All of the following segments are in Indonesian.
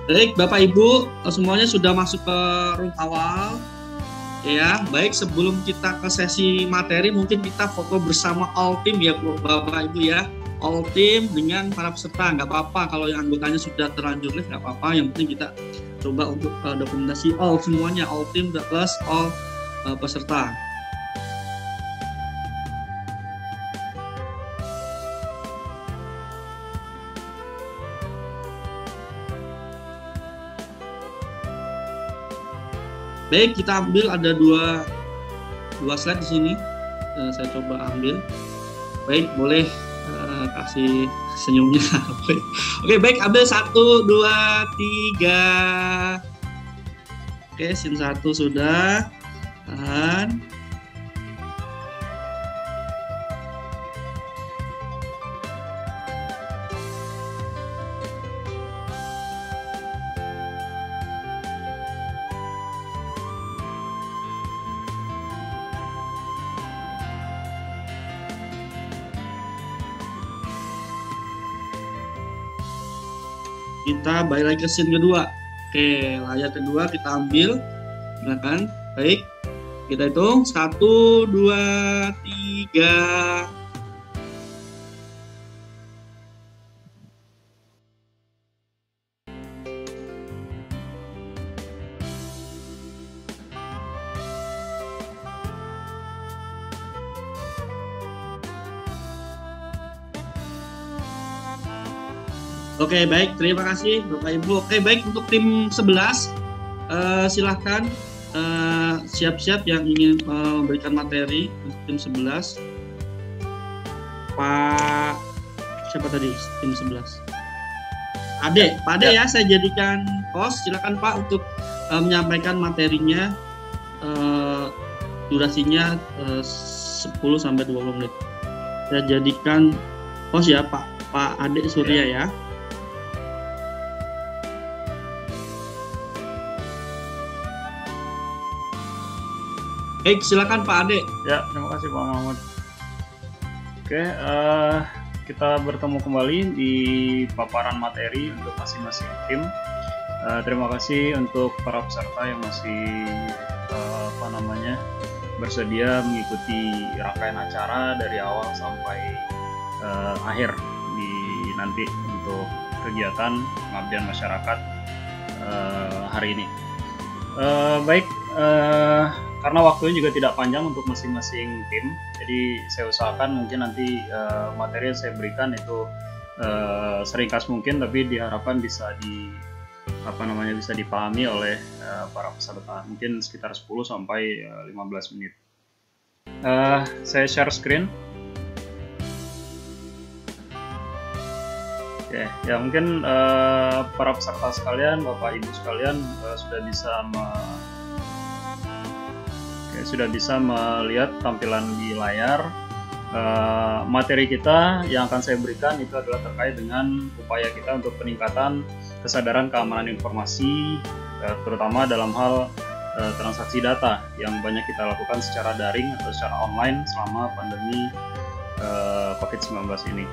Baik, Bapak Ibu, semuanya sudah masuk ke room awal. Ya, baik sebelum kita ke sesi materi, mungkin kita foto bersama all team ya, Bapak Ibu ya. All team dengan para peserta, nggak apa-apa kalau yang anggotanya sudah terlanjur live, nggak apa-apa. Yang penting kita coba untuk dokumentasi all semuanya, all team plus all peserta. Baik, kita ambil ada dua slide di sini. Saya coba ambil. Baik, boleh kasih senyumnya. Oke, baik, ambil 1, 2, 3. Oke, scene 1 sudah. Tahan. Kita balik lagi ke scene kedua. Oke, layar kedua kita ambil. Silakan. Baik. Kita hitung 1, 2, 3. Oke, baik, terima kasih Bapak Ibu. Oke, baik, untuk tim 11 silahkan siap-siap yang ingin memberikan materi untuk tim 11. Pak siapa tadi tim 11? Ade, Pak Ade ya, saya jadikan host. Silakan Pak untuk menyampaikan materinya. Durasinya 10 sampai 20 menit. Saya jadikan host ya, Pak Ade Surya ya. Baik, silakan Pak Ade. Ya, terima kasih Pak Mahmud. Oke, kita bertemu kembali di paparan materi untuk masing-masing tim. Terima kasih untuk para peserta yang masih bersedia mengikuti rangkaian acara dari awal sampai akhir di nanti untuk kegiatan pengabdian masyarakat hari ini. Baik. Karena waktunya juga tidak panjang untuk masing-masing tim, jadi saya usahakan mungkin nanti materi yang saya berikan itu seringkas mungkin, tapi diharapkan bisa bisa dipahami oleh para peserta, mungkin sekitar 10 sampai 15 menit. Saya share screen. Oke, ya mungkin para peserta sekalian, Bapak Ibu sekalian sudah bisa melihat tampilan di layar. Materi kita yang akan saya berikan itu adalah terkait dengan upaya kita untuk peningkatan kesadaran keamanan informasi, terutama dalam hal transaksi data yang banyak kita lakukan secara daring atau secara online selama pandemi COVID-19 ini.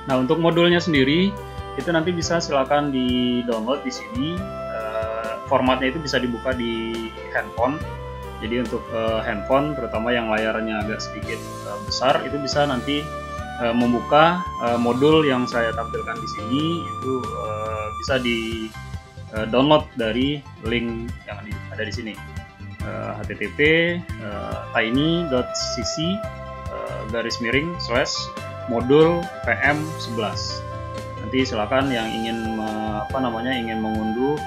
Nah, untuk modulnya sendiri itu nanti bisa silakan di-download di sini. Formatnya itu bisa dibuka di handphone. Jadi untuk handphone, terutama yang layarnya agak sedikit besar, itu bisa nanti membuka modul yang saya tampilkan di sini. Itu bisa di-download dari link yang ada di sini. http://tiny.cc/modul PM11. Nanti silakan yang ingin ingin mengunduh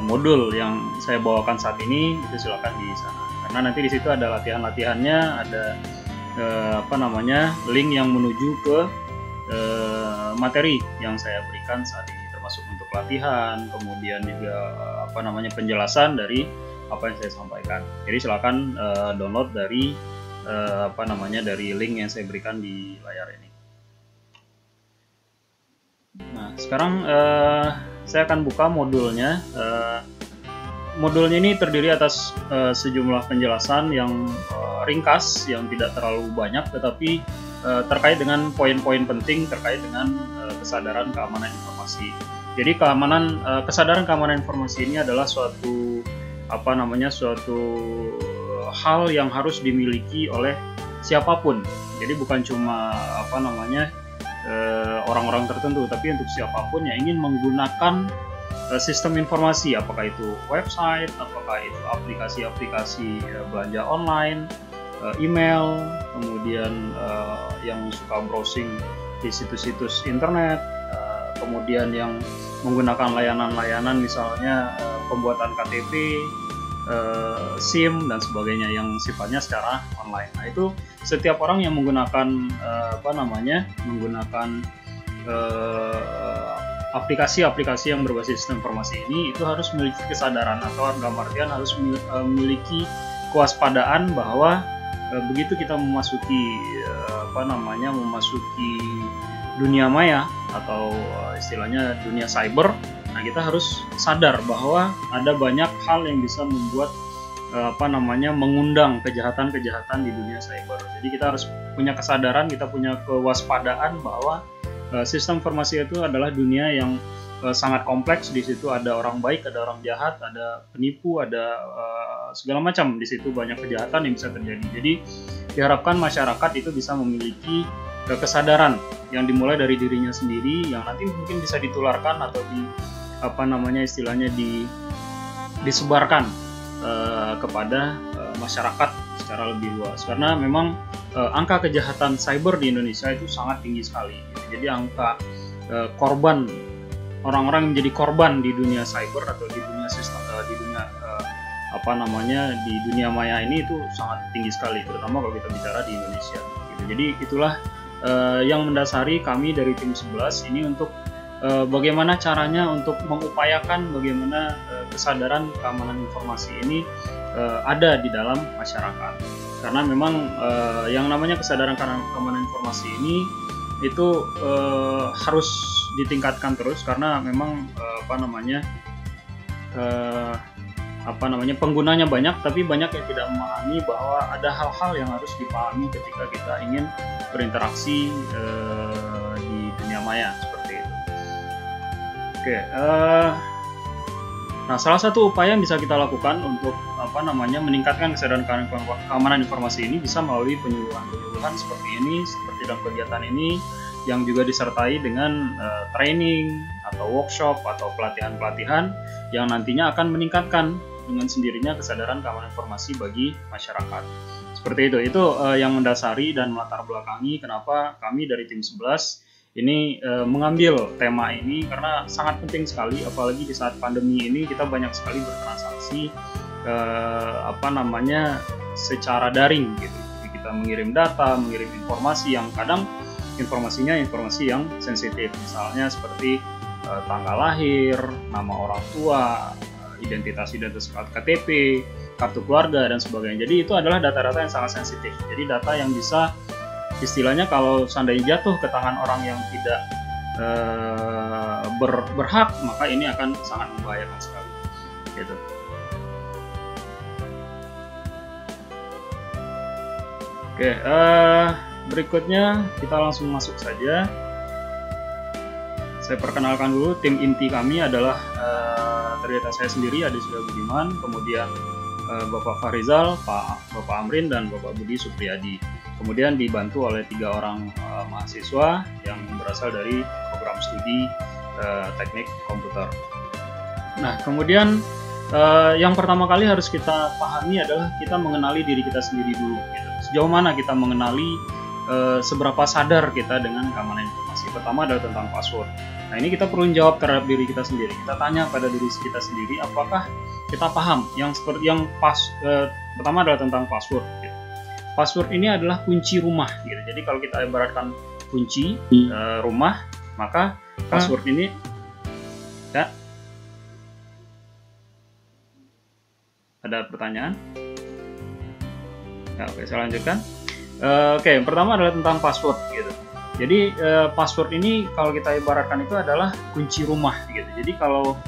modul yang saya bawakan saat ini, itu silakan di sana. Karena nanti di situ ada latihan-latihannya, ada link yang menuju ke materi yang saya berikan saat ini, termasuk untuk latihan, kemudian juga penjelasan dari apa yang saya sampaikan. Jadi silakan download dari dari link yang saya berikan di layar ini. Nah, sekarang saya akan buka modulnya. Modulnya ini terdiri atas sejumlah penjelasan yang ringkas, yang tidak terlalu banyak, tetapi terkait dengan poin-poin penting terkait dengan kesadaran keamanan informasi. Jadi kesadaran keamanan informasi ini adalah suatu hal yang harus dimiliki oleh siapapun. Jadi bukan cuma orang-orang tertentu, tapi untuk siapapun yang ingin menggunakan sistem informasi, apakah itu website, apakah itu aplikasi-aplikasi belanja online, email, kemudian yang suka browsing di situs-situs internet, kemudian yang menggunakan layanan-layanan misalnya pembuatan KTP, SIM dan sebagainya yang sifatnya secara online. Nah, itu setiap orang yang menggunakan aplikasi-aplikasi yang berbasis sistem informasi ini itu harus memiliki kesadaran, atau dalam artian harus memiliki kewaspadaan bahwa begitu kita memasuki dunia maya atau istilahnya dunia cyber, nah kita harus sadar bahwa ada banyak hal yang bisa membuat mengundang kejahatan-kejahatan di dunia cyber. Jadi kita harus punya kesadaran, kita punya kewaspadaan bahwa sistem informasi itu adalah dunia yang sangat kompleks. Di situ ada orang baik, ada orang jahat, ada penipu, ada segala macam. Di situ banyak kejahatan yang bisa terjadi. Jadi diharapkan masyarakat itu bisa memiliki kesadaran yang dimulai dari dirinya sendiri, yang nanti mungkin bisa ditularkan atau disebarkan kepada masyarakat secara lebih luas. Karena memang angka kejahatan cyber di Indonesia itu sangat tinggi sekali. Jadi angka orang-orang yang menjadi korban di dunia cyber atau di dunia sistem di dunia maya ini itu sangat tinggi sekali, terutama kalau kita bicara di Indonesia. Jadi itulah yang mendasari kami dari tim 11 ini untuk bagaimana caranya untuk mengupayakan bagaimana kesadaran keamanan informasi ini ada di dalam masyarakat. Karena memang yang namanya kesadaran keamanan informasi ini itu harus ditingkatkan terus, karena memang penggunanya banyak, tapi banyak yang tidak memahami bahwa ada hal-hal yang harus dipahami ketika kita ingin berinteraksi di dunia maya seperti itu. Oke, nah salah satu upaya yang bisa kita lakukan untuk meningkatkan kesadaran keamanan informasi ini bisa melalui penyuluhan seperti ini, seperti dalam kegiatan ini, yang juga disertai dengan training atau workshop atau pelatihan-pelatihan yang nantinya akan meningkatkan dengan sendirinya kesadaran keamanan informasi bagi masyarakat. Seperti itu yang mendasari dan melatar belakangi kenapa kami dari tim 11 ini mengambil tema ini, karena sangat penting sekali, apalagi di saat pandemi ini kita banyak sekali bertransaksi secara daring gitu. Jadi kita mengirim data, mengirim informasi yang kadang informasi yang sensitif, misalnya seperti tanggal lahir, nama orang tua, identitas KTP, kartu keluarga dan sebagainya. Jadi itu adalah data-data yang sangat sensitif. Jadi data yang bisa istilahnya kalau seandainya jatuh ke tangan orang yang tidak berhak, maka ini akan sangat membahayakan sekali. Gitu. Oke, berikutnya kita langsung masuk saja. Saya perkenalkan dulu, tim inti kami adalah terdiri dari saya sendiri, Adi Surya Budiman, kemudian Bapak Farizal, Bapak Amrin, dan Bapak Budi Supriyadi. Kemudian dibantu oleh 3 orang mahasiswa yang berasal dari program studi teknik komputer. Nah, kemudian yang pertama kali harus kita pahami adalah kita mengenali diri kita sendiri dulu. Gitu. Sejauh mana kita mengenali, seberapa sadar kita dengan keamanan informasi. Pertama adalah tentang password. Nah, ini kita perlu jawab terhadap diri kita sendiri. Kita tanya pada diri kita sendiri, apakah kita paham pertama adalah tentang password. Gitu. Password ini adalah kunci rumah. Gitu. Jadi kalau kita ibaratkan kunci rumah, maka password ini ya. Ada pertanyaan? Ya, oke, saya lanjutkan. Oke, yang pertama adalah tentang password. Gitu. Jadi password ini kalau kita ibaratkan itu adalah kunci rumah. Gitu. Jadi kalau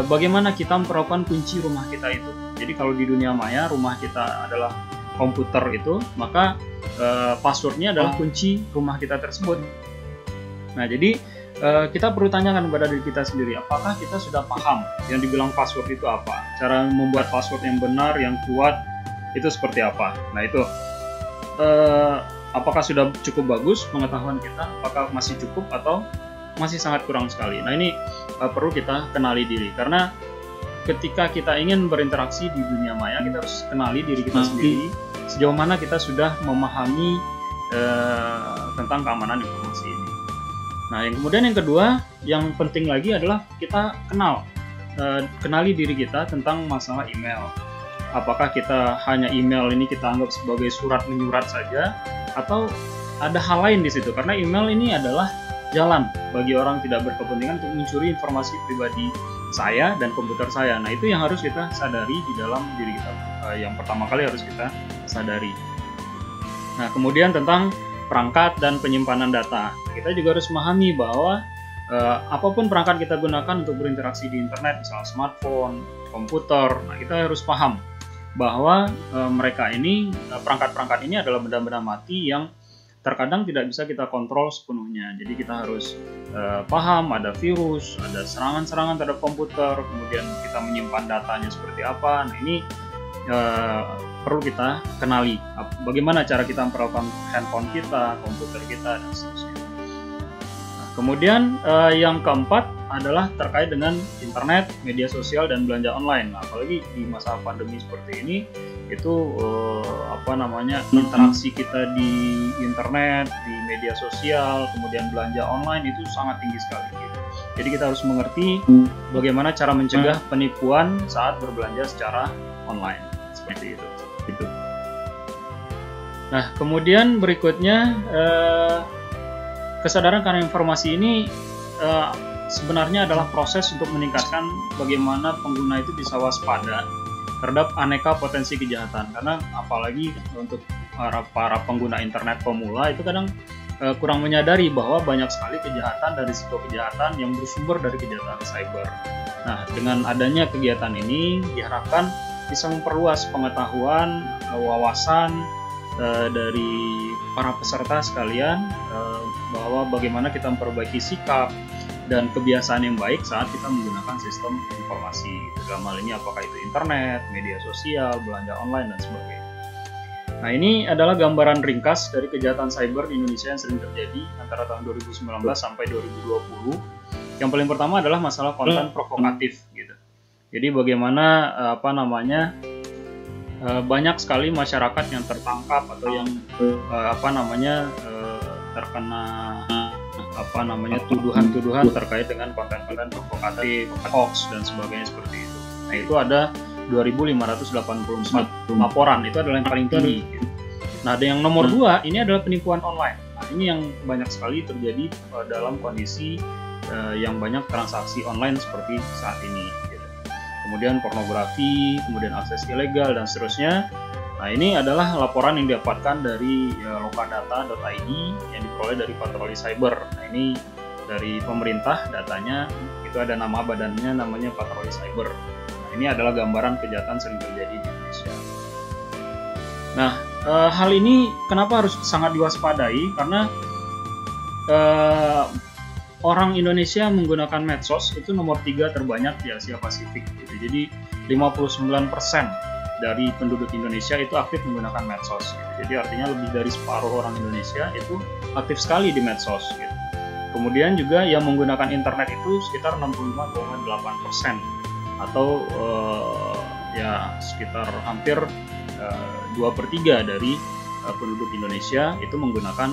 bagaimana kita memperlakukan kunci rumah kita itu. Jadi kalau di dunia maya rumah kita adalah komputer itu, maka passwordnya adalah kunci rumah kita tersebut. Nah, jadi kita perlu tanyakan kepada diri kita sendiri, apakah kita sudah paham yang dibilang password itu apa, cara membuat password yang benar, yang kuat itu seperti apa. Nah itu apakah sudah cukup bagus pengetahuan kita, apakah masih cukup atau masih sangat kurang sekali. Nah ini perlu kita kenali diri, karena ketika kita ingin berinteraksi di dunia maya, kita harus kenali diri kita sendiri, sejauh mana kita sudah memahami tentang keamanan informasi ini. Nah, yang kemudian yang kedua, yang penting lagi adalah kita kenali diri kita tentang masalah email. Apakah kita hanya email ini kita anggap sebagai surat menyurat saja, atau ada hal lain di situ? Karena email ini adalah jalan bagi orang tidak berkepentingan untuk mencuri informasi pribadi saya dan komputer saya. Nah, itu yang harus kita sadari di dalam diri kita. Yang pertama kali harus kita sadari. Nah, kemudian tentang perangkat dan penyimpanan data. Kita juga harus memahami bahwa apapun perangkat kita gunakan untuk berinteraksi di internet, misalnya smartphone, komputer, nah kita harus paham bahwa mereka ini, perangkat-perangkat ini adalah benda-benda mati yang terkadang tidak bisa kita kontrol sepenuhnya. Jadi kita harus paham ada virus, ada serangan-serangan terhadap komputer, kemudian kita menyimpan datanya seperti apa. Nah ini perlu kita kenali bagaimana cara kita memperlakukan handphone kita, komputer kita, dan seterusnya. Nah, kemudian yang keempat adalah terkait dengan internet, media sosial, dan belanja online. Nah, apalagi di masa pandemi seperti ini, itu interaksi kita di internet, di media sosial, kemudian belanja online itu sangat tinggi sekali. Gitu. Jadi kita harus mengerti bagaimana cara mencegah penipuan saat berbelanja secara online. Seperti itu. Nah, kemudian berikutnya kesadaran karena informasi ini sebenarnya adalah proses untuk meningkatkan bagaimana pengguna itu bisa waspada terhadap aneka potensi kejahatan. Karena apalagi untuk para pengguna internet pemula itu kadang kurang menyadari bahwa banyak sekali kejahatan dan risiko kejahatan yang bersumber dari kejahatan cyber. Nah, dengan adanya kegiatan ini diharapkan bisa memperluas pengetahuan, wawasan dari para peserta sekalian bahwa bagaimana kita memperbaiki sikap dan kebiasaan yang baik saat kita menggunakan sistem informasi. Dalam hal ini apakah itu internet, media sosial, belanja online, dan sebagainya. Nah, ini adalah gambaran ringkas dari kejahatan cyber di Indonesia yang sering terjadi antara tahun 2019 sampai 2020. Yang paling pertama adalah masalah konten provokatif gitu. Jadi bagaimana banyak sekali masyarakat yang tertangkap atau yang terkena tuduhan-tuduhan terkait dengan konten-konten provokatif, hoax, dan sebagainya seperti itu. Nah, itu ada 2.584 laporan, itu adalah yang paling tinggi. Gitu. Nah, ada yang nomor 2, ini adalah penipuan online. Nah, ini yang banyak sekali terjadi dalam kondisi yang banyak transaksi online seperti saat ini. Gitu. Kemudian pornografi, kemudian akses ilegal, dan seterusnya. Nah, ini adalah laporan yang didapatkan dari lokadata.id yang diperoleh dari patroli cyber. Nah, ini dari pemerintah datanya, itu ada nama badannya, namanya patroli cyber. Nah, ini adalah gambaran kejahatan sering terjadi di Indonesia. Nah, hal ini kenapa harus sangat diwaspadai? Karena orang Indonesia menggunakan medsos itu nomor 3 terbanyak di Asia Pasifik. Gitu. Jadi 59% dari penduduk Indonesia itu aktif menggunakan medsos. Gitu. Jadi artinya lebih dari separuh orang Indonesia itu aktif sekali di medsos. Gitu. Kemudian juga yang menggunakan internet itu sekitar 65,8% atau sekitar hampir 2/3 dari penduduk Indonesia itu menggunakan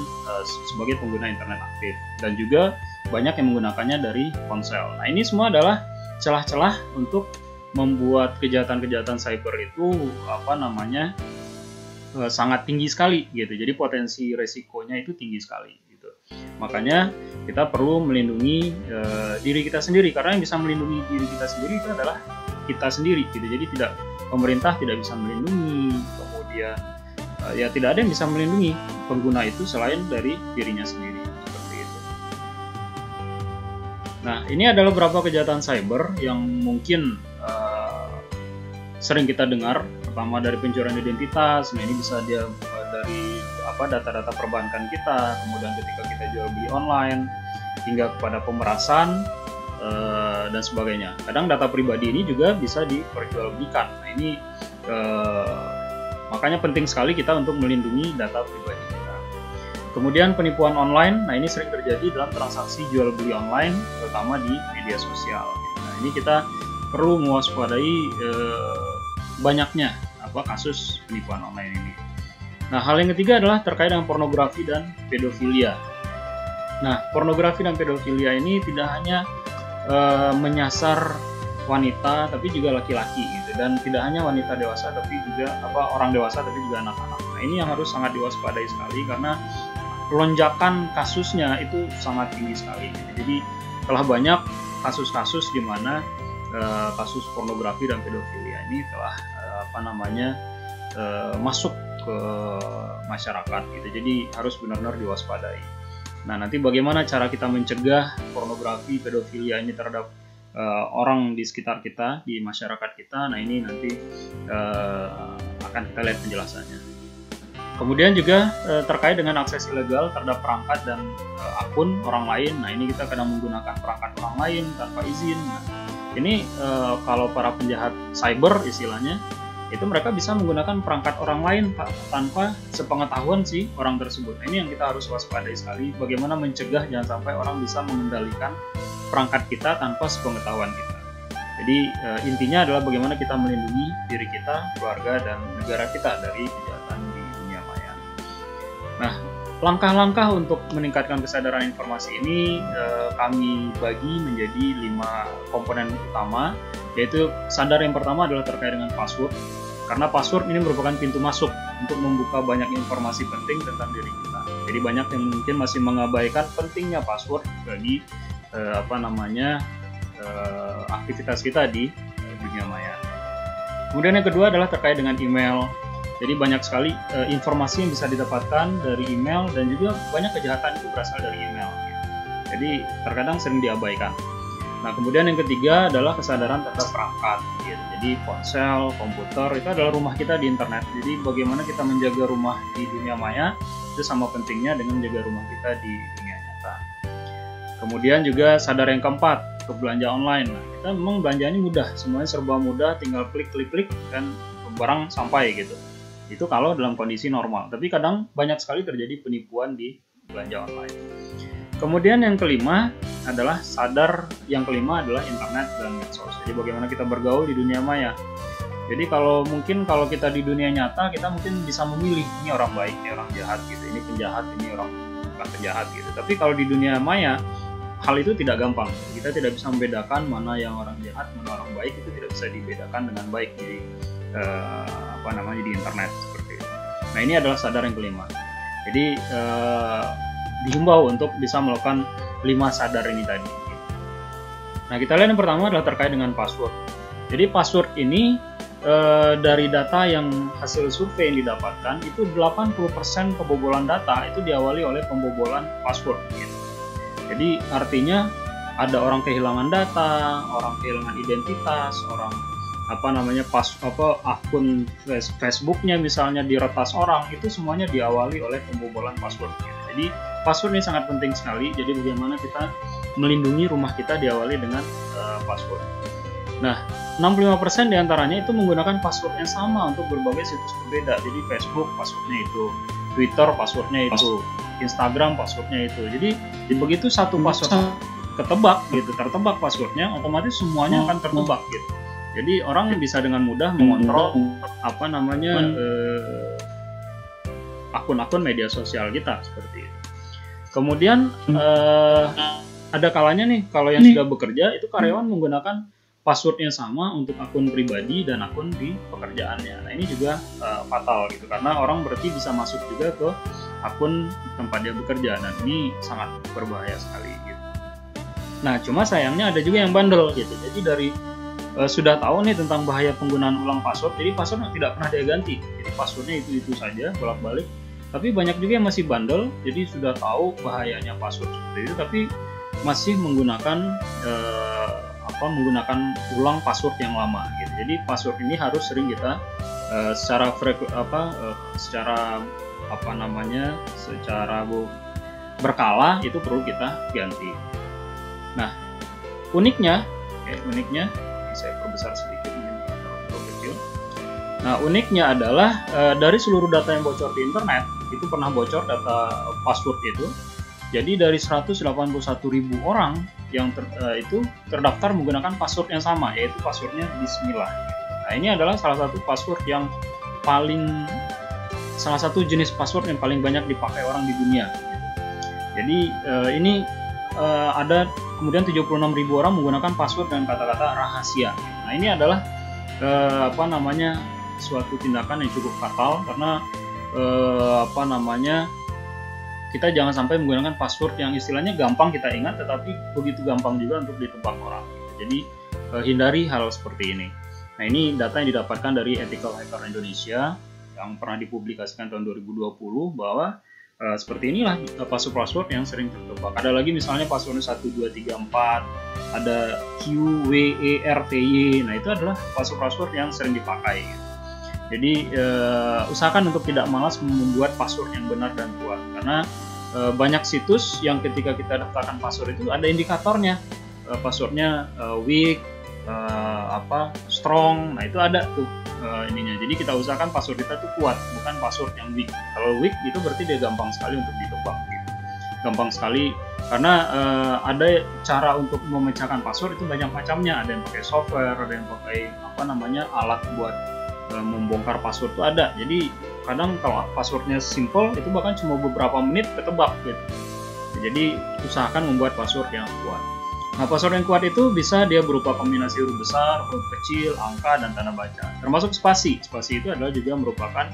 sebagai pengguna internet aktif, dan juga banyak yang menggunakannya dari ponsel. Nah, ini semua adalah celah-celah untuk membuat kejahatan-kejahatan cyber itu sangat tinggi sekali gitu. Jadi potensi resikonya itu tinggi sekali gitu. Makanya kita perlu melindungi diri kita sendiri, karena yang bisa melindungi diri kita sendiri itu adalah kita sendiri gitu. Jadi pemerintah tidak bisa melindungi, kemudian tidak ada yang bisa melindungi pengguna itu selain dari dirinya sendiri. Seperti itu. Nah, ini adalah beberapa kejahatan cyber yang mungkin sering kita dengar. Pertama dari pencurian identitas. Nah, ini bisa dari data-data perbankan kita, kemudian ketika kita jual beli online, hingga kepada pemerasan dan sebagainya. Kadang data pribadi ini juga bisa diperjualbelikan. Nah, ini makanya penting sekali kita untuk melindungi data pribadi kita. Kemudian penipuan online, nah ini sering terjadi dalam transaksi jual beli online, terutama di media sosial. Nah, ini kita perlu mewaspadai banyaknya kasus penipuan online ini. Nah, hal yang ketiga adalah terkait dengan pornografi dan pedofilia. Nah, pornografi dan pedofilia ini tidak hanya menyasar wanita, tapi juga laki-laki gitu, dan tidak hanya wanita dewasa, tapi juga orang dewasa, tapi juga anak-anak. Nah, ini yang harus sangat diwaspadai sekali karena lonjakan kasusnya itu sangat tinggi sekali. Gitu. Jadi telah banyak kasus-kasus di mana kasus pornografi dan pedofilia ini telah masuk ke masyarakat gitu. Jadi harus benar-benar diwaspadai. Nah, nanti bagaimana cara kita mencegah pornografi, pedofilia ini terhadap orang di sekitar kita, di masyarakat kita. Nah, ini nanti akan kita lihat penjelasannya. Kemudian juga terkait dengan akses ilegal terhadap perangkat dan akun orang lain. Nah, ini kita kadang menggunakan perangkat orang lain tanpa izin. Nah, ini kalau para penjahat cyber istilahnya, itu mereka bisa menggunakan perangkat orang lain tanpa sepengetahuan si orang tersebut. Nah, ini yang kita harus waspadai sekali. Bagaimana mencegah jangan sampai orang bisa mengendalikan perangkat kita tanpa sepengetahuan kita. Jadi intinya adalah bagaimana kita melindungi diri kita, keluarga, dan negara kita dari kejahatan di dunia maya. Nah, langkah-langkah untuk meningkatkan kesadaran informasi ini kami bagi menjadi 5 komponen utama, yaitu sadar yang pertama adalah terkait dengan password, karena password ini merupakan pintu masuk untuk membuka banyak informasi penting tentang diri kita. Jadi banyak yang mungkin masih mengabaikan pentingnya password bagi aktivitas kita di dunia maya. Kemudian yang kedua adalah terkait dengan email. Jadi banyak sekali informasi yang bisa didapatkan dari email, dan juga banyak kejahatan itu berasal dari email. Gitu. Jadi terkadang sering diabaikan. Nah, kemudian yang ketiga adalah kesadaran terhadap perangkat. Gitu. Jadi ponsel, komputer itu adalah rumah kita di internet. Jadi bagaimana kita menjaga rumah di dunia maya itu sama pentingnya dengan menjaga rumah kita di dunia nyata. Kemudian juga sadar yang keempat untuk belanja online. Nah, kita memang belanjanya mudah, semuanya serba mudah, tinggal klik dan barang sampai gitu. Itu kalau dalam kondisi normal. Tapi kadang banyak sekali terjadi penipuan di belanja online. Kemudian yang kelima adalah yang kelima adalah internet dan medsos. Jadi bagaimana kita bergaul di dunia maya. Jadi kalau kita di dunia nyata, kita mungkin bisa memilih ini orang baik, ini orang jahat gitu, ini penjahat, ini orang bukan penjahat gitu. Tapi kalau di dunia maya, hal itu tidak gampang. Kita tidak bisa membedakan mana yang orang jahat, mana orang baik, itu tidak bisa dibedakan dengan baik di di internet seperti itu. Nah, ini adalah sadar yang kelima. Jadi dihimbau untuk bisa melakukan 5 sadar ini tadi. Nah, kita lihat yang pertama adalah terkait dengan password. Jadi password ini dari data yang hasil survei yang didapatkan itu 80% kebobolan data itu diawali oleh pembobolan password. Gitu. Jadi artinya ada orang kehilangan data, orang kehilangan identitas, orang akun Facebooknya misalnya diretas orang, itu semuanya diawali oleh pembobolan password. Gitu. Jadi password ini sangat penting sekali. Jadi bagaimana kita melindungi rumah kita diawali dengan password. Nah, 65% diantaranya itu menggunakan password yang sama untuk berbagai situs berbeda. Jadi Facebook passwordnya itu, Twitter passwordnya itu, Instagram passwordnya itu. Jadi begitu satu password tertebak passwordnya, otomatis semuanya akan tertebak gitu. Jadi orang bisa dengan mudah mengontrol akun-akun media sosial kita seperti itu. Kemudian ada kalanya nih, kalau yang sudah bekerja itu karyawan menggunakan password yang sama untuk akun pribadi dan akun di pekerjaannya. Nah, ini juga fatal gitu, karena orang berarti bisa masuk juga ke akun tempat dia bekerja, dan ini sangat berbahaya sekali gitu. Nah, cuma sayangnya ada juga yang bandel gitu. Jadi dari sudah tahu nih tentang bahaya penggunaan ulang password, jadi password tidak pernah dia ganti. Jadi passwordnya itu saja bolak-balik. Tapi banyak juga yang masih bandel, jadi sudah tahu bahayanya password seperti itu, tapi masih menggunakan ulang password yang lama gitu. Jadi password ini harus sering kita secara berkala itu perlu kita ganti. uniknya, uniknya ini saya perbesar sedikit, mungkin terlalu kecil. Nah, uniknya adalah dari seluruh data yang bocor di internet itu pernah bocor data password itu. Jadi dari 181.000 orang yang itu terdaftar menggunakan password yang sama, yaitu passwordnya Bismillah. Nah, ini adalah salah satu jenis password yang paling banyak dipakai orang di dunia. Jadi ini ada kemudian 76.000 orang menggunakan password dengan kata-kata rahasia. Nah, ini adalah suatu tindakan yang cukup fatal karena kita jangan sampai menggunakan password yang istilahnya gampang kita ingat, tetapi begitu gampang juga untuk ditebak orang. Jadi hindari hal seperti ini. Nah, ini data yang didapatkan dari Ethical Hacker Indonesia yang pernah dipublikasikan tahun 2020 bahwa seperti inilah password yang sering tertebak. Ada lagi misalnya passwordnya 1234, ada QWERTY. Nah, itu adalah password yang sering dipakai. Jadi usahakan untuk tidak malas membuat password yang benar dan kuat, karena banyak situs yang ketika kita daftarkan password itu ada indikatornya, passwordnya weak, strong. Nah, itu ada tuh ininya. Jadi kita usahakan password kita itu kuat, bukan password yang weak. Kalau weak itu berarti dia gampang sekali untuk ditebak gitu. Gampang sekali karena ada cara untuk memecahkan password itu banyak macamnya. Ada yang pakai software, ada yang pakai alat buat membongkar password itu ada. Jadi kadang kalau passwordnya simple itu bahkan cuma beberapa menit ketebak gitu. Jadi usahakan membuat password yang kuat. Nah, password yang kuat itu bisa dia berupa kombinasi huruf besar, huruf kecil, angka, dan tanda baca. Termasuk spasi. Spasi itu adalah juga merupakan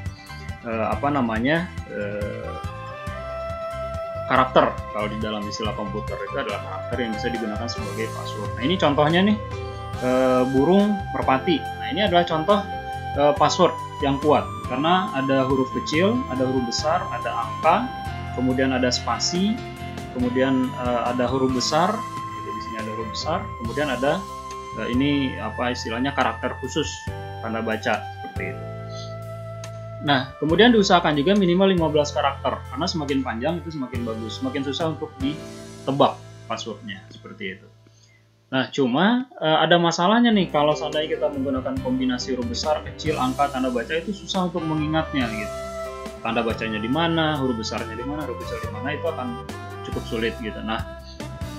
karakter. Kalau di dalam istilah komputer itu adalah karakter yang bisa digunakan sebagai password. Nah, ini contohnya nih, burung merpati. Nah, ini adalah contoh password yang kuat karena ada huruf kecil, ada huruf besar, ada angka, kemudian ada spasi, kemudian ada huruf besar. Di sini ada huruf besar, kemudian ada ini istilahnya karakter khusus, tanda baca seperti itu. Nah, kemudian diusahakan juga minimal 15 karakter karena semakin panjang itu semakin bagus, semakin susah untuk ditebak passwordnya seperti itu. Nah, cuma ada masalahnya nih kalau seandainya kita menggunakan kombinasi huruf besar, kecil, angka, tanda baca itu susah untuk mengingatnya gitu. Tanda bacanya di mana, huruf besarnya di mana, huruf kecil di mana, itu akan cukup sulit gitu. Nah,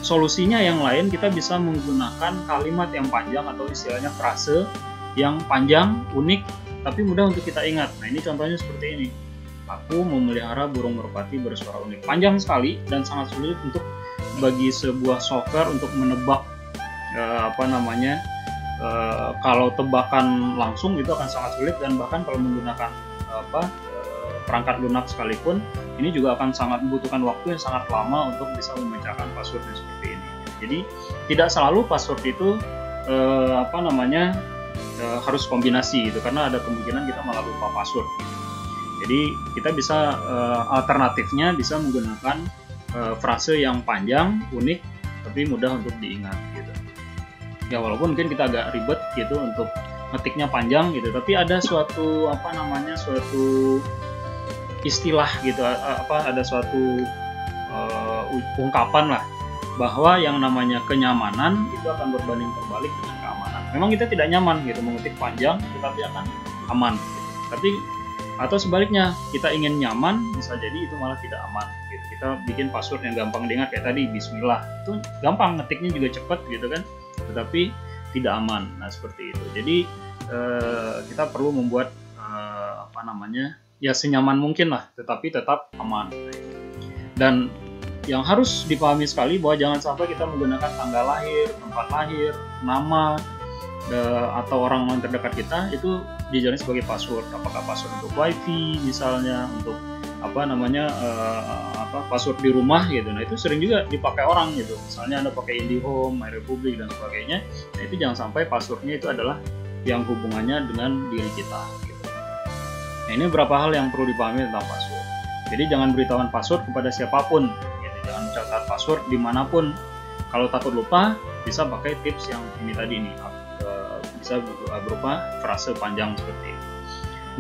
solusinya yang lain kita bisa menggunakan kalimat yang panjang atau istilahnya frase yang panjang, unik, tapi mudah untuk kita ingat. Nah, ini contohnya seperti ini. Aku memelihara burung merpati bersuara unik. Panjang sekali dan sangat sulit untuk bagi sebuah software untuk menebak kalau tebakan langsung itu akan sangat sulit, dan bahkan kalau menggunakan perangkat lunak sekalipun ini juga akan sangat membutuhkan waktu yang sangat lama untuk bisa memecahkan password yang seperti ini. Jadi tidak selalu password itu harus kombinasi gitu, karena ada kemungkinan kita malah lupa password gitu. Jadi kita bisa alternatifnya bisa menggunakan frase yang panjang, unik, tapi mudah untuk diingat gitu. Ya, walaupun mungkin kita agak ribet gitu untuk ngetiknya panjang gitu, tapi ada suatu suatu istilah gitu, ada suatu ungkapan lah bahwa yang namanya kenyamanan itu akan berbanding terbalik dengan keamanan. Memang kita tidak nyaman gitu mengetik panjang, tetapi akan aman gitu. Tapi atau sebaliknya, kita ingin nyaman, bisa jadi itu malah tidak aman gitu. Kita bikin password yang gampang diingat kayak tadi Bismillah, itu gampang, ngetiknya juga cepat gitu kan, tetapi tidak aman. Nah, seperti itu. Jadi kita perlu membuat ya senyaman mungkin lah, tetapi tetap aman. Dan yang harus dipahami sekali bahwa jangan sampai kita menggunakan tanggal lahir, tempat lahir, nama, atau orang terdekat kita itu dijadikan sebagai password. Apakah password untuk wifi misalnya, untuk password di rumah gitu. Nah, itu sering juga dipakai orang gitu. Misalnya Anda pakai IndiHome, MyRepublik dan sebagainya. Nah, itu jangan sampai passwordnya itu adalah yang hubungannya dengan diri kita gitu. Nah, ini beberapa hal yang perlu dipahami tentang password. Jadi jangan beritahukan password kepada siapapun gitu. Jangan mencatat password dimanapun. Kalau takut lupa, bisa pakai tips yang ini tadi nih, bisa berupa frase panjang seperti itu.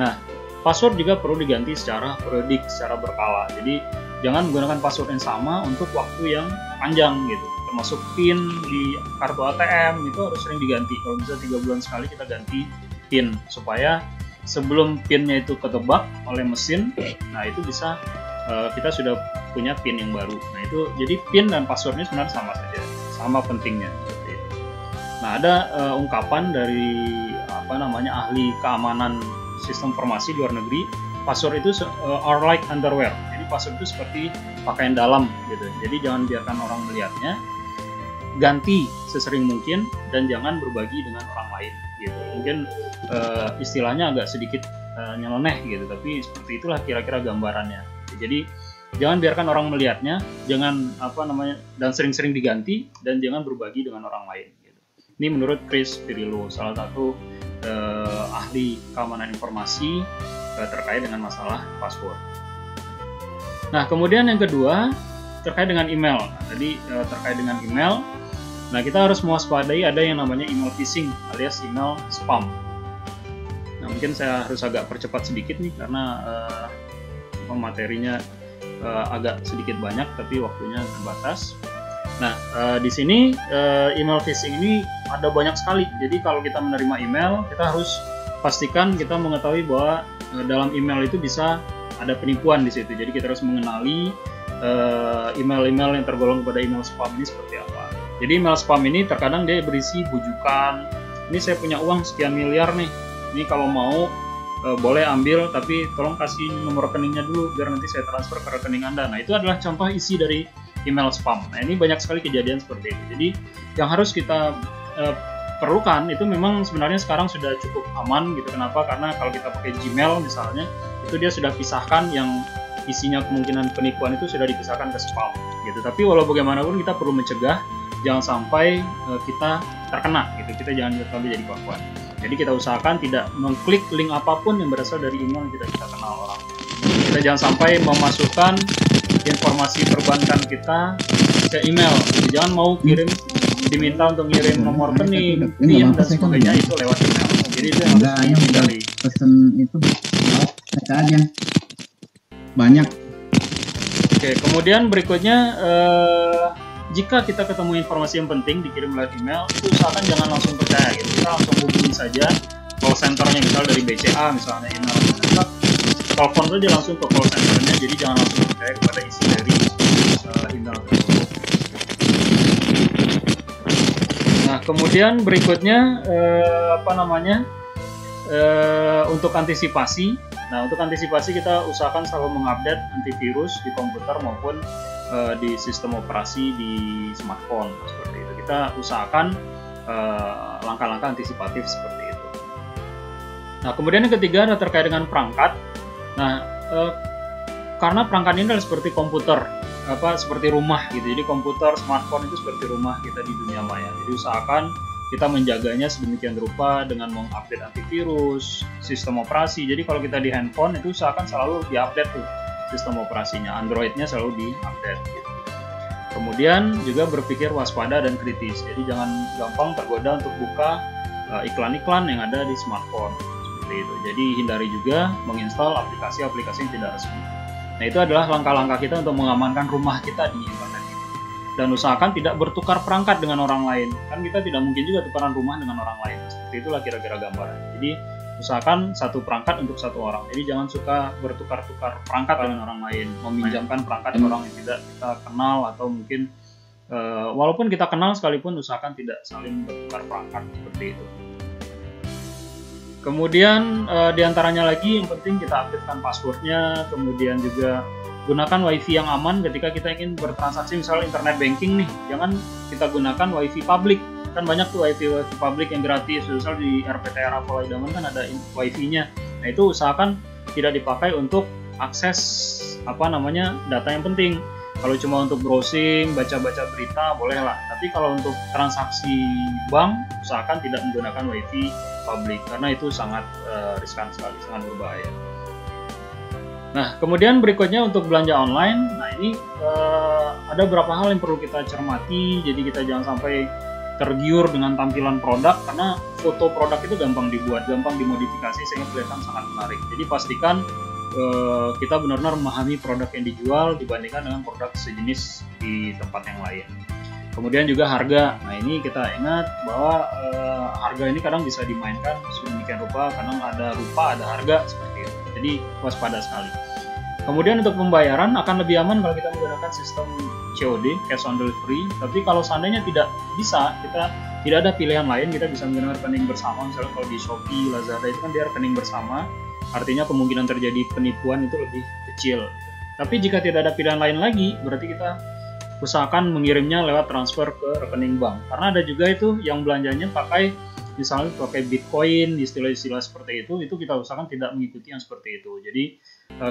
Nah, password juga perlu diganti secara periodik, secara berkala. Jadi jangan menggunakan password yang sama untuk waktu yang panjang gitu. Termasuk PIN di kartu ATM itu harus sering diganti. Kalau bisa 3 bulan sekali kita ganti PIN supaya sebelum PIN-nya itu ketebak oleh mesin, nah itu bisa kita sudah punya PIN yang baru. Nah itu jadi PIN dan passwordnya sebenarnya sama saja, sama pentingnya seperti itu. Nah ada ungkapan dari ahli keamanan sistem informasi luar negeri, password itu are like underwear. Jadi password itu seperti pakaian dalam gitu. Jadi jangan biarkan orang melihatnya. Ganti sesering mungkin dan jangan berbagi dengan orang lain gitu. Mungkin istilahnya agak sedikit nyeleneh gitu, tapi seperti itulah kira-kira gambarannya. Jadi jangan biarkan orang melihatnya, jangan dan sering-sering diganti, dan jangan berbagi dengan orang lain gitu. Ini menurut Chris Pirillo, salah satu ahli keamanan informasi terkait dengan masalah password. Nah, kemudian yang kedua terkait dengan email. Tadi terkait dengan email, nah kita harus mewaspadai ada yang namanya email phishing alias email spam. Nah, mungkin saya harus agak percepat sedikit nih karena materinya agak sedikit banyak tapi waktunya terbatas. Nah, di sini email phishing ini ada banyak sekali. Jadi kalau kita menerima email, kita harus pastikan kita mengetahui bahwa dalam email itu bisa ada penipuan di situ. Jadi kita harus mengenali email-email yang tergolong pada email spam ini seperti apa. Jadi email spam ini terkadang dia berisi bujukan. Ini saya punya uang sekian miliar nih. Ini kalau mau boleh ambil, tapi tolong kasih nomor rekeningnya dulu biar nanti saya transfer ke rekening Anda. Nah, itu adalah contoh isi dari email spam. Nah, ini banyak sekali kejadian seperti itu. Jadi yang harus kita perlukan itu memang sebenarnya sekarang sudah cukup aman gitu. Kenapa? Karena kalau kita pakai Gmail misalnya, itu dia sudah pisahkan yang isinya kemungkinan penipuan itu sudah dipisahkan ke spam gitu. Tapi walau bagaimanapun kita perlu mencegah jangan sampai kita terkena gitu. Kita jangan sampai jadi korban. Jadi kita usahakan tidak mengklik link apapun yang berasal dari email yang tidak kita kenal orang. Kita jangan sampai memasukkan informasi perbankan kita ke email. Jadi jangan mau diminta untuk ngirim nomor rekening, PIN dan sebagainya itu lewat email. Jadi itu yang harus dihindari. Pesan itu baca aja. Banyak. Oke, kemudian berikutnya jika kita ketemu informasi yang penting dikirim lewat email, itu usahakan jangan langsung percaya gitu. Kita langsung hubungi saja call centernya, misal dari BCA misalnya email. Kita telepon saja langsung ke call centernya, jadi jangan langsung percaya kepada isi dari email tersebut. Nah, kemudian berikutnya untuk antisipasi. Nah, untuk antisipasi kita usahakan selalu mengupdate antivirus di komputer maupun di sistem operasi di smartphone seperti itu. Kita usahakan langkah-langkah antisipatif seperti itu. Nah, kemudian yang ketiga adalah terkait dengan perangkat. Nah, karena perangkat ini adalah seperti komputer, seperti rumah gitu. Jadi komputer, smartphone itu seperti rumah kita di dunia maya. Jadi usahakan kita menjaganya sedemikian rupa dengan mengupdate antivirus, sistem operasi. Jadi kalau kita di handphone itu usahakan selalu diupdate tuh sistem operasinya, Android-nya selalu diupdate gitu. Kemudian juga berpikir waspada dan kritis. Jadi jangan gampang tergoda untuk buka iklan-iklan yang ada di smartphone seperti itu. Jadi hindari juga menginstal aplikasi-aplikasi yang tidak resmi. Nah, itu adalah langkah-langkah kita untuk mengamankan rumah kita di internet. Dan usahakan tidak bertukar perangkat dengan orang lain. Kan kita tidak mungkin juga tukaran rumah dengan orang lain. Seperti itulah kira-kira gambaran. Jadi usahakan satu perangkat untuk satu orang. Jadi jangan suka bertukar-tukar perangkat dengan orang lain, meminjamkan perangkat orang yang tidak kita kenal, atau mungkin walaupun kita kenal sekalipun usahakan tidak saling bertukar perangkat seperti itu. Kemudian diantaranya lagi yang penting kita updatekan passwordnya, kemudian juga gunakan WiFi yang aman ketika kita ingin bertransaksi, misalnya internet banking nih, jangan kita gunakan WiFi publik. Kan banyak tuh WiFi publik yang gratis, misal di RPTR Apollo Idaman kan ada WiFi-nya. Nah, itu usahakan tidak dipakai untuk akses data yang penting. Kalau cuma untuk browsing, baca-baca berita, bolehlah. Tapi kalau untuk transaksi bank, usahakan tidak menggunakan WiFi publik karena itu sangat riskan sekali, sangat berbahaya. Nah, kemudian berikutnya untuk belanja online. Nah, ini ada beberapa hal yang perlu kita cermati. Jadi kita jangan sampai tergiur dengan tampilan produk, karena foto produk itu gampang dibuat, gampang dimodifikasi sehingga kelihatan sangat menarik. Jadi pastikan kita benar-benar memahami produk yang dijual dibandingkan dengan produk sejenis di tempat yang lain. Kemudian juga harga. Nah, ini kita ingat bahwa harga ini kadang bisa dimainkan sedemikian rupa, kadang ada harga seperti itu. Jadi waspada sekali. Kemudian untuk pembayaran akan lebih aman kalau kita menggunakan sistem COD, cash on delivery. Tapi kalau seandainya tidak bisa, kita tidak ada pilihan lain, kita bisa menggunakan rekening bersama. Misalnya kalau di Shopee, Lazada itu kan dia rekening bersama, artinya kemungkinan terjadi penipuan itu lebih kecil. Tapi jika tidak ada pilihan lain lagi, berarti kita usahakan mengirimnya lewat transfer ke rekening bank. Karena ada juga itu yang belanjanya misalnya pakai Bitcoin, istilah-istilah seperti itu kita usahakan tidak mengikuti yang seperti itu. Jadi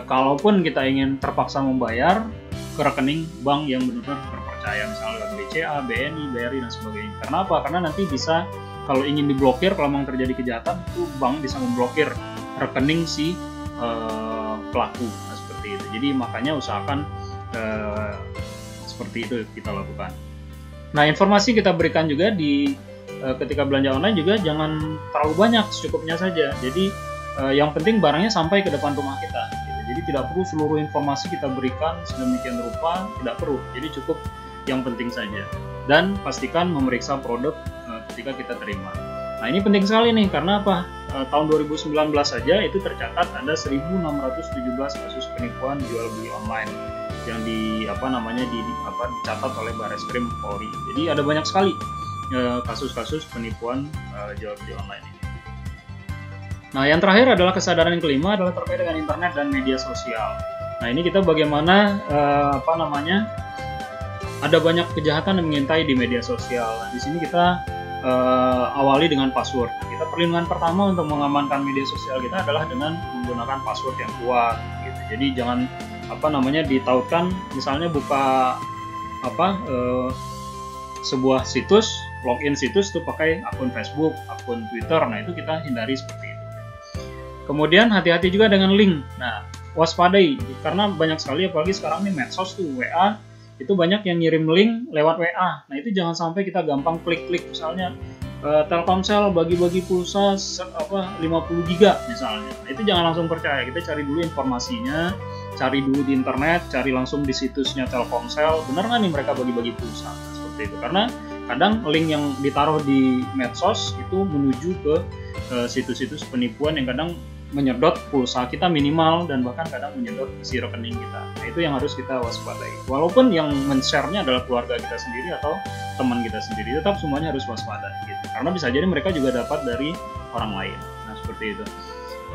kalaupun kita ingin terpaksa membayar ke rekening bank yang benar-benar terpercaya, misalnya lewat BCA, BNI, BRI dan sebagainya. Karena apa? Karena nanti bisa kalau ingin diblokir, kalau memang terjadi kejahatan, itu bank bisa memblokir rekening si pelaku. Nah, seperti itu. Jadi makanya usahakan seperti itu kita lakukan. Nah, informasi kita berikan juga di ketika belanja online juga jangan terlalu banyak, secukupnya saja. Jadi yang penting barangnya sampai ke depan rumah kita. Gitu. Jadi tidak perlu seluruh informasi kita berikan sedemikian rupa, tidak perlu. Jadi cukup yang penting saja. Dan pastikan memeriksa produk ketika kita terima. Nah, ini penting sekali nih, karena apa? Tahun 2019 saja itu tercatat ada 1.617 kasus penipuan jual beli online yang dicatat oleh Barreskrim Polri. Jadi ada banyak sekali kasus-kasus penipuan jual beli online ini. Nah, yang terakhir adalah kesadaran yang kelima adalah terkait dengan internet dan media sosial. Nah, ini kita bagaimana ada banyak kejahatan yang mengintai di media sosial. Nah, di sini kita awali dengan password. Kita perlindungan pertama untuk mengamankan media sosial kita adalah dengan menggunakan password yang kuat. Gitu. Jadi jangan ditautkan, misalnya buka sebuah situs, login situs itu pakai akun Facebook, akun Twitter. Nah, itu kita hindari seperti itu. Kemudian hati-hati juga dengan link. Nah, waspadai karena banyak sekali, apalagi sekarang nih medsos tuh, WA itu banyak yang ngirim link lewat WA. Nah, itu jangan sampai kita gampang klik-klik, misalnya Telkomsel bagi-bagi pulsa 50 giga misalnya. Nah, itu jangan langsung percaya. Kita cari dulu informasinya, cari dulu di internet, cari langsung di situsnya Telkomsel, benar nggak nih mereka bagi-bagi pulsa? Seperti itu. Karena kadang link yang ditaruh di medsos itu menuju ke situs-situs penipuan yang kadang menyedot pulsa kita minimal dan bahkan kadang menyedot isi rekening kita. Nah, itu yang harus kita waspadai. Walaupun yang men-share-nya adalah keluarga kita sendiri atau teman kita sendiri, tetap semuanya harus waspada gitu. Karena bisa jadi mereka juga dapat dari orang lain. Nah, seperti itu.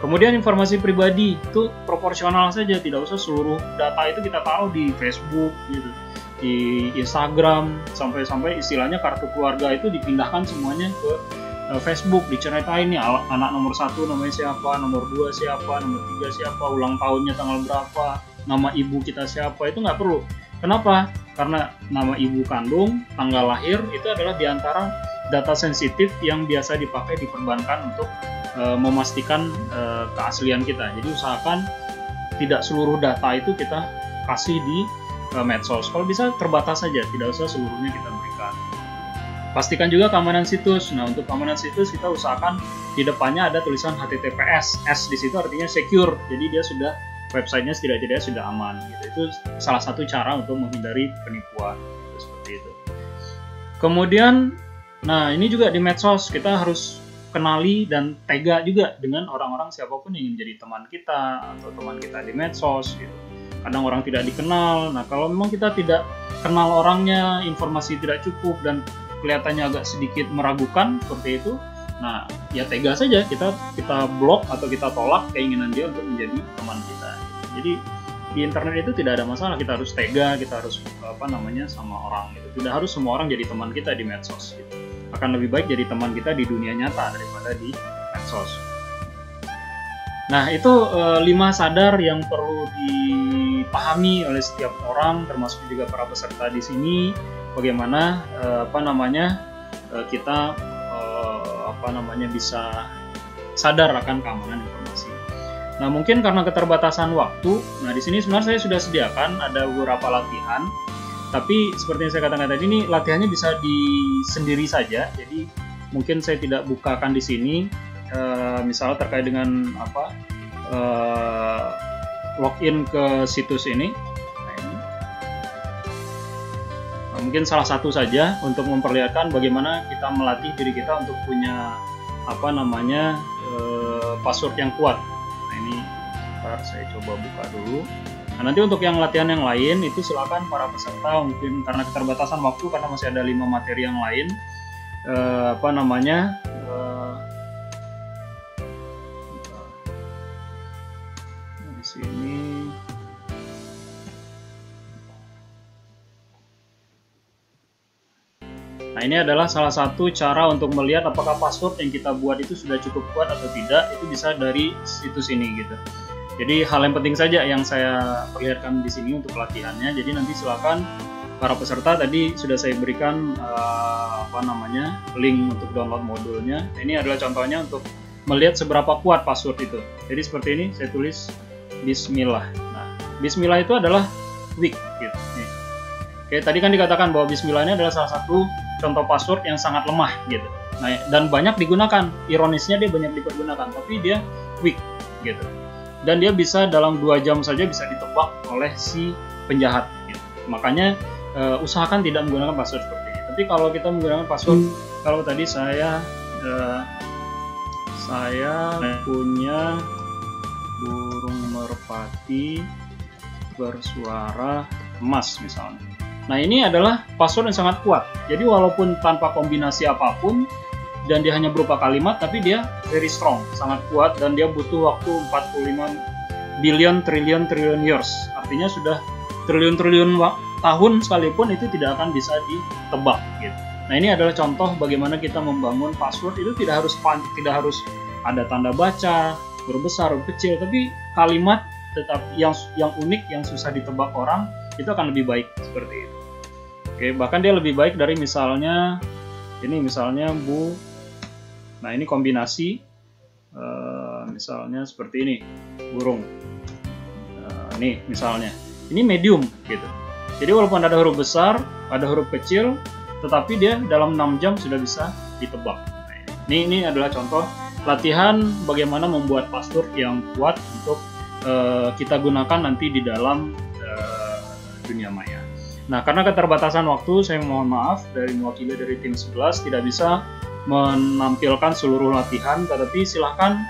Kemudian informasi pribadi itu proporsional saja, tidak usah seluruh data itu kita taruh di Facebook gitu, di Instagram, sampai istilahnya kartu keluarga itu dipindahkan semuanya ke Facebook, diceritain nih anak nomor 1 namanya siapa, nomor 2 siapa, nomor 3 siapa, ulang tahunnya tanggal berapa, nama ibu kita siapa, itu nggak perlu. Kenapa? Karena nama ibu kandung, tanggal lahir itu adalah diantara data sensitif yang biasa dipakai di perbankan untuk memastikan keaslian kita. Jadi usahakan tidak seluruh data itu kita kasih di medsos. Kalau bisa terbatas saja, tidak usah seluruhnya kita berikan. Pastikan juga keamanan situs. Nah, untuk keamanan situs kita usahakan di depannya ada tulisan HTTPS. S di situ artinya secure. Jadi dia sudah websitenya setidaknya sudah aman. Gitu. Itu salah satu cara untuk menghindari penipuan. Seperti itu. Kemudian, nah ini juga di medsos kita harus kenali dan tega juga dengan orang-orang siapapun yang ingin jadi teman kita atau teman kita di medsos. Gitu. Kadang orang tidak dikenal. Nah, kalau memang kita tidak kenal orangnya, informasi tidak cukup dan kelihatannya agak sedikit meragukan seperti itu, nah ya tega saja kita blok atau kita tolak keinginan dia untuk menjadi teman kita. Jadi di internet itu tidak ada masalah, kita harus tega, kita harus sama orang gitu. Tidak harus semua orang jadi teman kita di medsos gitu. Akan lebih baik jadi teman kita di dunia nyata daripada di medsos. Nah, itu 5 sadar yang perlu dipahami oleh setiap orang, termasuk juga para peserta di sini. Bagaimana kita bisa sadar akan keamanan informasi. Nah, mungkin karena keterbatasan waktu, nah di sini sebenarnya saya sudah sediakan ada beberapa latihan, tapi seperti yang saya katakan tadi, ini latihannya bisa sendiri saja. Jadi mungkin saya tidak bukakan di sini, misalnya terkait dengan login ke situs ini. Nah, mungkin salah satu saja untuk memperlihatkan bagaimana kita melatih diri kita untuk punya password yang kuat. Nah, ini ntar saya coba buka dulu. Nah, nanti untuk yang latihan yang lain itu silakan para peserta, mungkin karena keterbatasan waktu karena masih ada 5 materi yang lain, di sini. Nah, ini adalah salah satu cara untuk melihat apakah password yang kita buat itu sudah cukup kuat atau tidak. Itu bisa dari situs ini gitu. Jadi hal yang penting saja yang saya perlihatkan di sini untuk latihannya. Jadi nanti silakan para peserta, tadi sudah saya berikan link untuk download modulnya. Ini adalah contohnya untuk melihat seberapa kuat password itu. Jadi seperti ini saya tulis Bismillah. Nah, Bismillah itu adalah weak gitu. Nih. Oke, tadi kan dikatakan bahwa Bismillah ini adalah salah satu contoh password yang sangat lemah gitu. Nah, dan banyak digunakan. Ironisnya dia banyak dipergunakan, tapi dia weak gitu. Dan dia bisa dalam 2 jam saja bisa ditebak oleh si penjahat gitu. Makanya usahakan tidak menggunakan password seperti ini. Tapi kalau kita menggunakan password, kalau tadi saya punya burung merpati bersuara emas misalnya. Nah, ini adalah password yang sangat kuat. Jadi walaupun tanpa kombinasi apapun dan dia hanya berupa kalimat, tapi dia very strong, sangat kuat, dan dia butuh waktu 45 billion trillion years. Artinya sudah triliun-triliun tahun sekalipun itu tidak akan bisa ditebak gitu. Nah, ini adalah contoh bagaimana kita membangun password. Itu tidak harus ada tanda baca, huruf besar, huruf kecil, tapi kalimat tetap yang unik, yang susah ditebak orang, itu akan lebih baik seperti itu. Oke, bahkan dia lebih baik dari misalnya Bu. Nah, ini kombinasi misalnya seperti ini, burung. Nih misalnya, ini medium gitu. Jadi walaupun ada huruf besar, ada huruf kecil, tetapi dia dalam 6 jam sudah bisa ditebak. Nah, ini adalah contoh latihan bagaimana membuat password yang kuat untuk kita gunakan nanti di dalam dunia maya. Nah, karena keterbatasan waktu, saya mohon maaf dari mewakili dari tim 11 tidak bisa menampilkan seluruh latihan, tetapi silahkan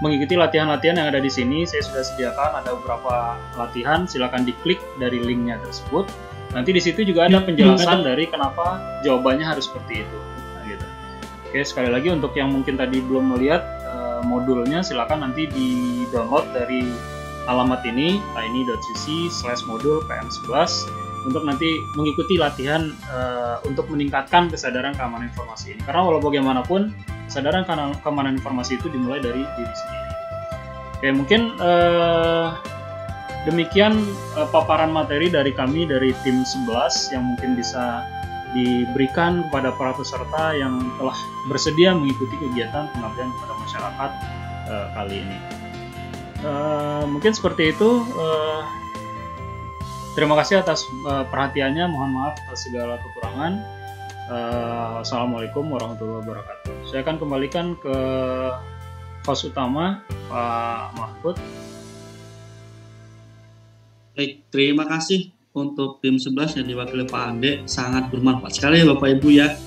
mengikuti latihan-latihan yang ada di sini. Saya sudah sediakan ada beberapa latihan, silahkan diklik dari linknya tersebut. Nanti di situ juga ada penjelasan dari kenapa jawabannya harus seperti itu. Nah, gitu. Oke, sekali lagi untuk yang mungkin tadi belum melihat modulnya, silahkan nanti di download dari alamat ini, tiny.cc/modul PM11 untuk nanti mengikuti latihan untuk meningkatkan kesadaran keamanan informasi ini. Karena walau bagaimanapun, kesadaran keamanan informasi itu dimulai dari diri sendiri. Oke, mungkin demikian paparan materi dari kami dari tim 11 yang mungkin bisa diberikan kepada para peserta yang telah bersedia mengikuti kegiatan pengabdian kepada masyarakat kali ini. Mungkin seperti itu. Terima kasih atas perhatiannya. Mohon maaf atas segala kekurangan. Assalamualaikum warahmatullahi wabarakatuh. Saya akan kembalikan ke host utama, Pak Mahfud. Baik, terima kasih untuk tim 11 yang diwakili Pak Ade. Sangat bermanfaat sekali ya Bapak Ibu ya.